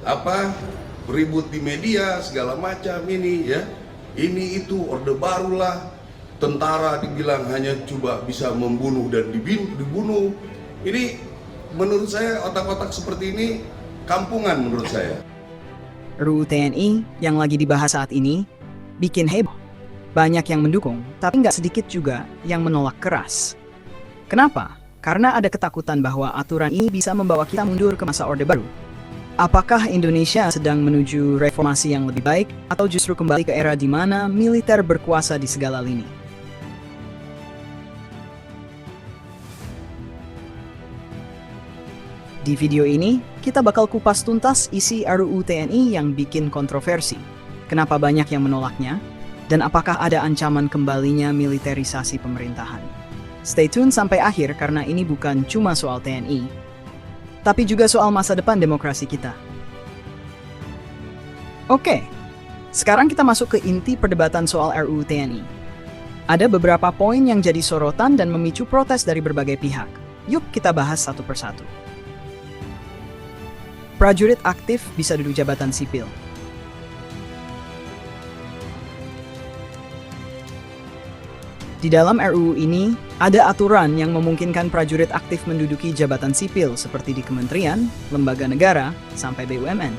apa ribut di media segala macam ini ya. Ini itu orde barulah, tentara dibilang hanya coba bisa membunuh dan dibunuh. Ini menurut saya otak-otak seperti ini kampungan menurut saya. RUU TNI yang lagi dibahas saat ini bikin heboh. Banyak yang mendukung, tapi nggak sedikit juga yang menolak keras. Kenapa? Karena ada ketakutan bahwa aturan ini bisa membawa kita mundur ke masa Orde Baru. Apakah Indonesia sedang menuju reformasi yang lebih baik, atau justru kembali ke era di mana militer berkuasa di segala lini? Di video ini, kita bakal kupas tuntas isi RUU TNI yang bikin kontroversi. Kenapa banyak yang menolaknya? Dan apakah ada ancaman kembalinya militerisasi pemerintahan? Stay tune sampai akhir karena ini bukan cuma soal TNI, tapi juga soal masa depan demokrasi kita. Oke, sekarang kita masuk ke inti perdebatan soal RUU TNI. Ada beberapa poin yang jadi sorotan dan memicu protes dari berbagai pihak. Yuk kita bahas satu persatu. Prajurit aktif bisa duduk jabatan sipil. Di dalam RUU ini, ada aturan yang memungkinkan prajurit aktif menduduki jabatan sipil seperti di kementerian, lembaga negara, sampai BUMN.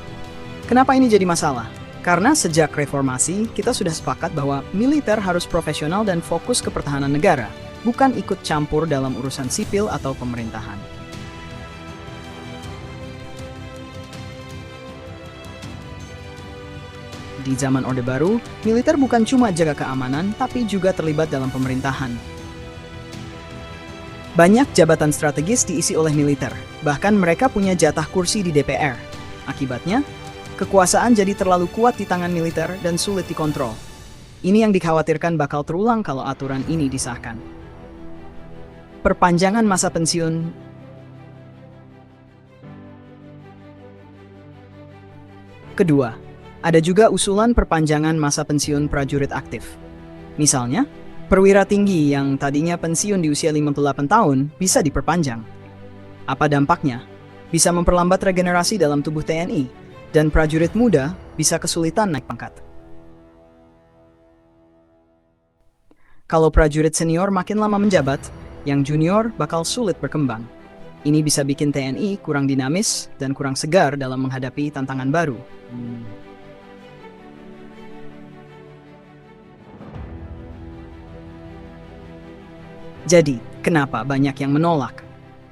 Kenapa ini jadi masalah? Karena sejak reformasi, kita sudah sepakat bahwa militer harus profesional dan fokus ke pertahanan negara, bukan ikut campur dalam urusan sipil atau pemerintahan. Di zaman Orde Baru, militer bukan cuma jaga keamanan, tapi juga terlibat dalam pemerintahan. Banyak jabatan strategis diisi oleh militer, bahkan mereka punya jatah kursi di DPR. Akibatnya, kekuasaan jadi terlalu kuat di tangan militer dan sulit dikontrol. Ini yang dikhawatirkan bakal terulang kalau aturan ini disahkan. Perpanjangan masa pensiun. Kedua, ada juga usulan perpanjangan masa pensiun prajurit aktif. Misalnya, perwira tinggi yang tadinya pensiun di usia 58 tahun bisa diperpanjang. Apa dampaknya? Bisa memperlambat regenerasi dalam tubuh TNI, dan prajurit muda bisa kesulitan naik pangkat. Kalau prajurit senior makin lama menjabat, yang junior bakal sulit berkembang. Ini bisa bikin TNI kurang dinamis dan kurang segar dalam menghadapi tantangan baru. Jadi, kenapa banyak yang menolak?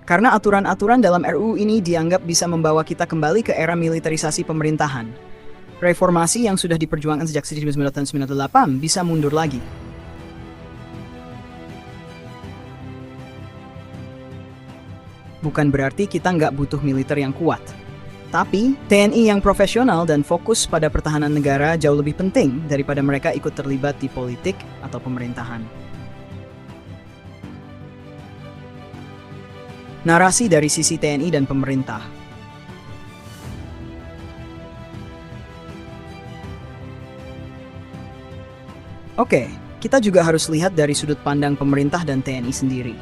Karena aturan-aturan dalam RUU ini dianggap bisa membawa kita kembali ke era militerisasi pemerintahan. Reformasi yang sudah diperjuangkan sejak 1998 bisa mundur lagi. Bukan berarti kita nggak butuh militer yang kuat. Tapi, TNI yang profesional dan fokus pada pertahanan negara jauh lebih penting daripada mereka ikut terlibat di politik atau pemerintahan. Narasi dari sisi TNI dan pemerintah. Oke, kita juga harus lihat dari sudut pandang pemerintah dan TNI sendiri.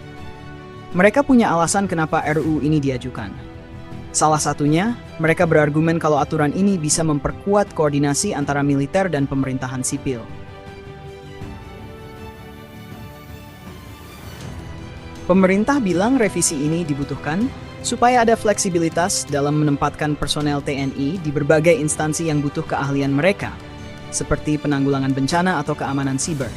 Mereka punya alasan kenapa RUU ini diajukan. Salah satunya, mereka berargumen kalau aturan ini bisa memperkuat koordinasi antara militer dan pemerintahan sipil. Pemerintah bilang revisi ini dibutuhkan supaya ada fleksibilitas dalam menempatkan personel TNI di berbagai instansi yang butuh keahlian mereka, seperti penanggulangan bencana atau keamanan siber.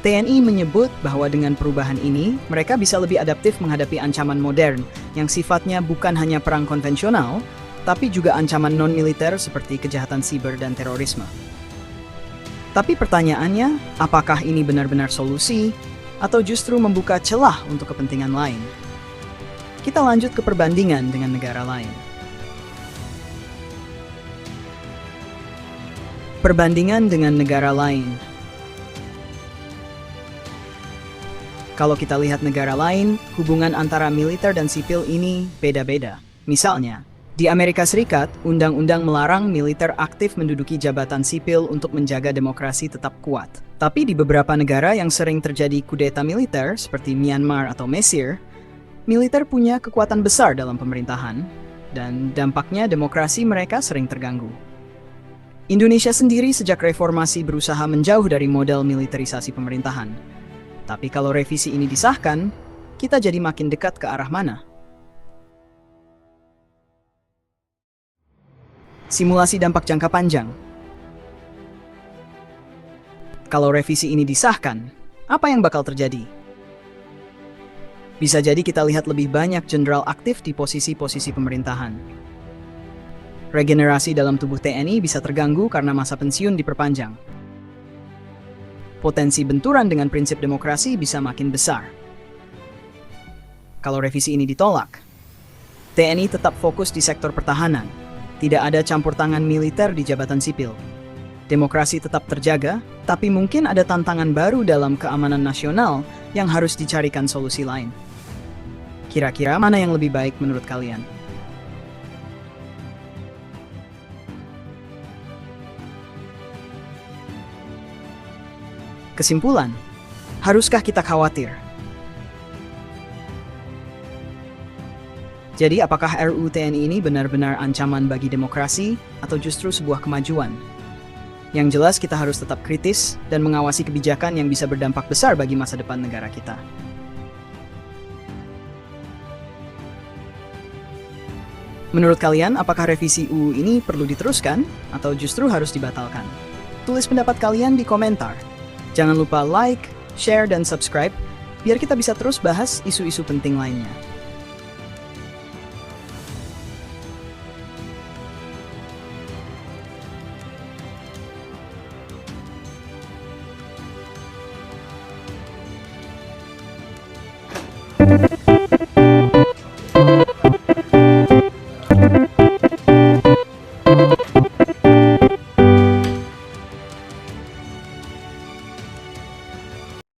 TNI menyebut bahwa dengan perubahan ini, mereka bisa lebih adaptif menghadapi ancaman modern yang sifatnya bukan hanya perang konvensional, tapi juga ancaman non-militer seperti kejahatan siber dan terorisme. Tapi pertanyaannya, apakah ini benar-benar solusi? Atau justru membuka celah untuk kepentingan lain? Kita lanjut ke perbandingan dengan negara lain. Perbandingan dengan negara lain. Kalau kita lihat negara lain, hubungan antara militer dan sipil ini beda-beda. Misalnya, di Amerika Serikat, undang-undang melarang militer aktif menduduki jabatan sipil untuk menjaga demokrasi tetap kuat. Tapi di beberapa negara yang sering terjadi kudeta militer, seperti Myanmar atau Mesir, militer punya kekuatan besar dalam pemerintahan. dan dampaknya demokrasi mereka sering terganggu. Indonesia sendiri sejak reformasi berusaha menjauh dari model militerisasi pemerintahan. Tapi kalau revisi ini disahkan, kita jadi makin dekat ke arah mana? Simulasi dampak jangka panjang. Kalau revisi ini disahkan, apa yang bakal terjadi? Bisa jadi kita lihat lebih banyak jenderal aktif di posisi-posisi pemerintahan. Regenerasi dalam tubuh TNI bisa terganggu karena masa pensiun diperpanjang. Potensi benturan dengan prinsip demokrasi bisa makin besar. Kalau revisi ini ditolak, TNI tetap fokus di sektor pertahanan. Tidak ada campur tangan militer di jabatan sipil. Demokrasi tetap terjaga, tapi mungkin ada tantangan baru dalam keamanan nasional yang harus dicarikan solusi lain. Kira-kira mana yang lebih baik menurut kalian? Kesimpulan, haruskah kita khawatir? Jadi apakah RUU TNI ini benar-benar ancaman bagi demokrasi atau justru sebuah kemajuan? Yang jelas kita harus tetap kritis dan mengawasi kebijakan yang bisa berdampak besar bagi masa depan negara kita. Menurut kalian, apakah revisi UU ini perlu diteruskan atau justru harus dibatalkan? Tulis pendapat kalian di komentar. Jangan lupa like, share, dan subscribe biar kita bisa terus bahas isu-isu penting lainnya.